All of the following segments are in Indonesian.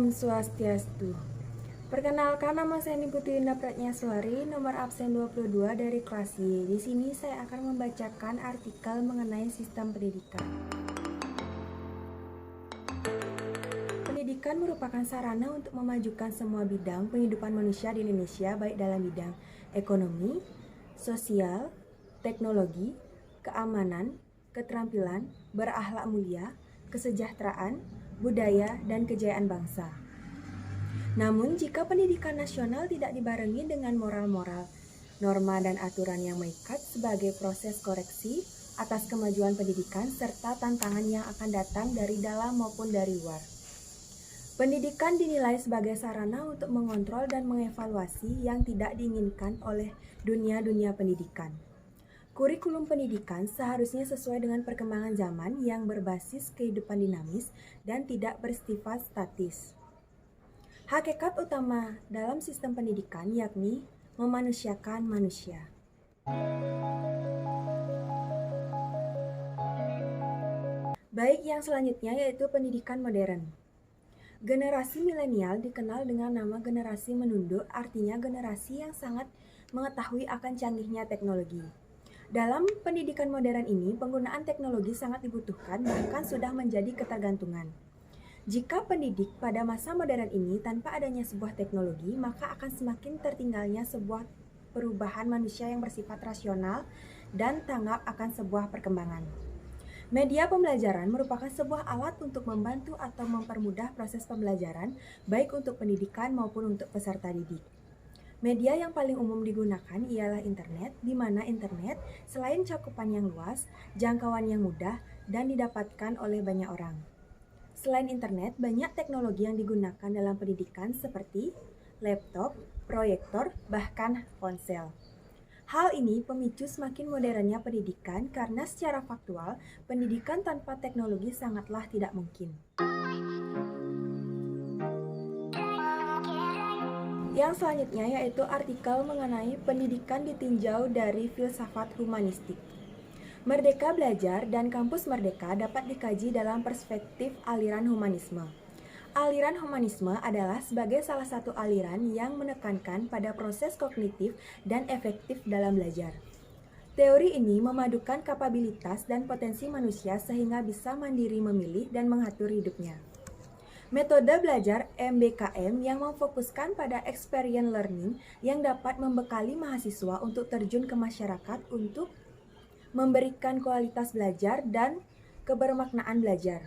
Om Swastiastu. Perkenalkan, nama saya Putri Indah Pratnyaswari, nomor absen 22 dari kelas Y. Di sini saya akan membacakan artikel mengenai sistem pendidikan. Pendidikan merupakan sarana untuk memajukan semua bidang kehidupan manusia di Indonesia, baik dalam bidang ekonomi, sosial, teknologi, keamanan, keterampilan, berakhlak mulia, kesejahteraan, budaya, dan kejayaan bangsa. Namun, jika pendidikan nasional tidak dibarengi dengan moral-moral, norma dan aturan yang mengikat sebagai proses koreksi atas kemajuan pendidikan serta tantangan yang akan datang dari dalam maupun dari luar. Pendidikan dinilai sebagai sarana untuk mengontrol dan mengevaluasi yang tidak diinginkan oleh dunia pendidikan. Kurikulum pendidikan seharusnya sesuai dengan perkembangan zaman yang berbasis kehidupan dinamis dan tidak bersifat statis. Hakikat utama dalam sistem pendidikan yakni memanusiakan manusia. Baik, yang selanjutnya yaitu pendidikan modern. Generasi milenial dikenal dengan nama generasi menunduk, artinya generasi yang sangat mengetahui akan canggihnya teknologi. Dalam pendidikan modern ini, penggunaan teknologi sangat dibutuhkan, bahkan sudah menjadi ketergantungan. Jika pendidik pada masa modern ini tanpa adanya sebuah teknologi, maka akan semakin tertinggalnya sebuah perubahan manusia yang bersifat rasional dan tanggap akan sebuah perkembangan. Media pembelajaran merupakan sebuah alat untuk membantu atau mempermudah proses pembelajaran, baik untuk pendidikan maupun untuk peserta didik. Media yang paling umum digunakan ialah internet, di mana internet selain cakupan yang luas, jangkauan yang mudah, dan didapatkan oleh banyak orang. Selain internet, banyak teknologi yang digunakan dalam pendidikan seperti laptop, proyektor, bahkan ponsel. Hal ini pemicu semakin modernnya pendidikan karena secara faktual, pendidikan tanpa teknologi sangatlah tidak mungkin. Yang selanjutnya yaitu artikel mengenai pendidikan ditinjau dari filsafat humanistik. Merdeka Belajar dan Kampus Merdeka dapat dikaji dalam perspektif aliran humanisme. Aliran humanisme adalah sebagai salah satu aliran yang menekankan pada proses kognitif dan efektif dalam belajar. Teori ini memadukan kapabilitas dan potensi manusia sehingga bisa mandiri memilih dan mengatur hidupnya. Metode belajar MBKM yang memfokuskan pada experience learning yang dapat membekali mahasiswa untuk terjun ke masyarakat untuk memberikan kualitas belajar dan kebermaknaan belajar.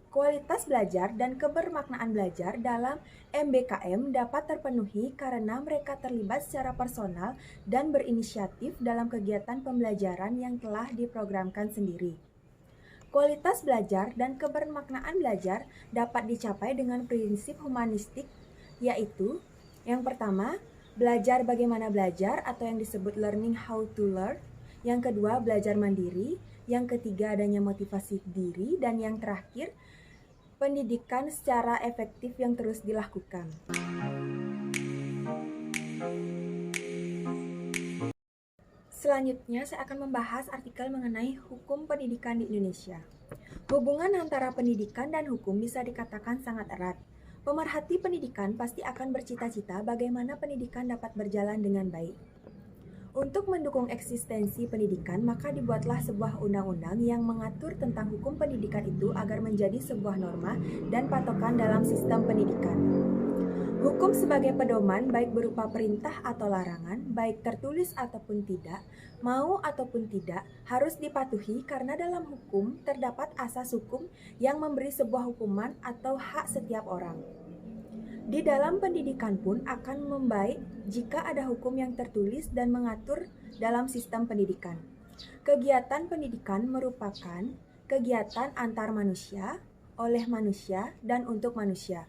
Kualitas belajar dan kebermaknaan belajar dalam MBKM dapat terpenuhi karena mereka terlibat secara personal dan berinisiatif dalam kegiatan pembelajaran yang telah diprogramkan sendiri. Kualitas belajar dan kebermaknaan belajar dapat dicapai dengan prinsip humanistik, yaitu yang pertama, belajar bagaimana belajar atau yang disebut learning how to learn. Yang kedua, belajar mandiri. Yang ketiga, adanya motivasi diri. Dan yang terakhir, pendidikan secara efektif yang terus dilakukan. Selanjutnya, saya akan membahas artikel mengenai hukum pendidikan di Indonesia. Hubungan antara pendidikan dan hukum bisa dikatakan sangat erat. Pemerhati pendidikan pasti akan bercita-cita bagaimana pendidikan dapat berjalan dengan baik. Untuk mendukung eksistensi pendidikan, maka dibuatlah sebuah undang-undang yang mengatur tentang hukum pendidikan itu agar menjadi sebuah norma dan patokan dalam sistem pendidikan. Hukum sebagai pedoman baik berupa perintah atau larangan, baik tertulis ataupun tidak, mau ataupun tidak, harus dipatuhi karena dalam hukum terdapat asas hukum yang memberi sebuah hukuman atau hak setiap orang. Di dalam pendidikan pun akan membaik jika ada hukum yang tertulis dan mengatur dalam sistem pendidikan. Kegiatan pendidikan merupakan kegiatan antar manusia, oleh manusia, dan untuk manusia.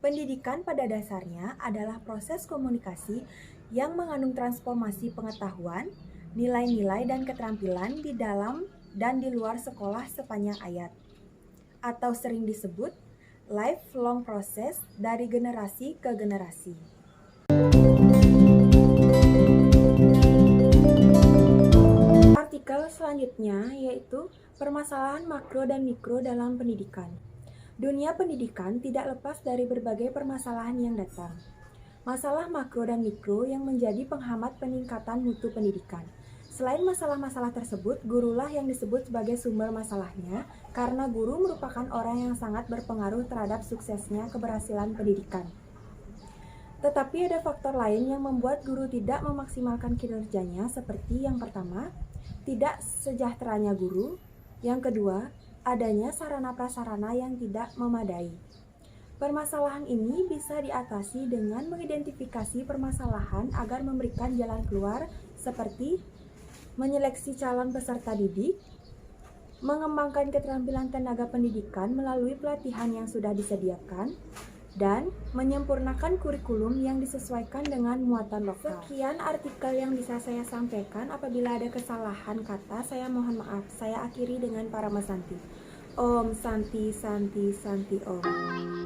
Pendidikan pada dasarnya adalah proses komunikasi yang mengandung transformasi pengetahuan, nilai-nilai dan keterampilan di dalam dan di luar sekolah sepanjang ayat, atau sering disebut lifelong process dari generasi ke generasi. Artikel selanjutnya yaitu permasalahan makro dan mikro dalam pendidikan. Dunia pendidikan tidak lepas dari berbagai permasalahan yang datang. Masalah makro dan mikro yang menjadi penghambat peningkatan mutu pendidikan. Selain masalah-masalah tersebut, gurulah yang disebut sebagai sumber masalahnya karena guru merupakan orang yang sangat berpengaruh terhadap suksesnya keberhasilan pendidikan. Tetapi ada faktor lain yang membuat guru tidak memaksimalkan kinerjanya seperti yang pertama, tidak sejahteranya guru, yang kedua, adanya sarana-prasarana yang tidak memadai. Permasalahan ini bisa diatasi dengan mengidentifikasi permasalahan agar memberikan jalan keluar seperti menyeleksi calon peserta didik, mengembangkan keterampilan tenaga pendidikan melalui pelatihan yang sudah disediakan, dan menyempurnakan kurikulum yang disesuaikan dengan muatan lokal. Sekian artikel yang bisa saya sampaikan. Apabila ada kesalahan kata, saya mohon maaf. Saya akhiri dengan Paramasanti. Om Santi Santi Santi Om.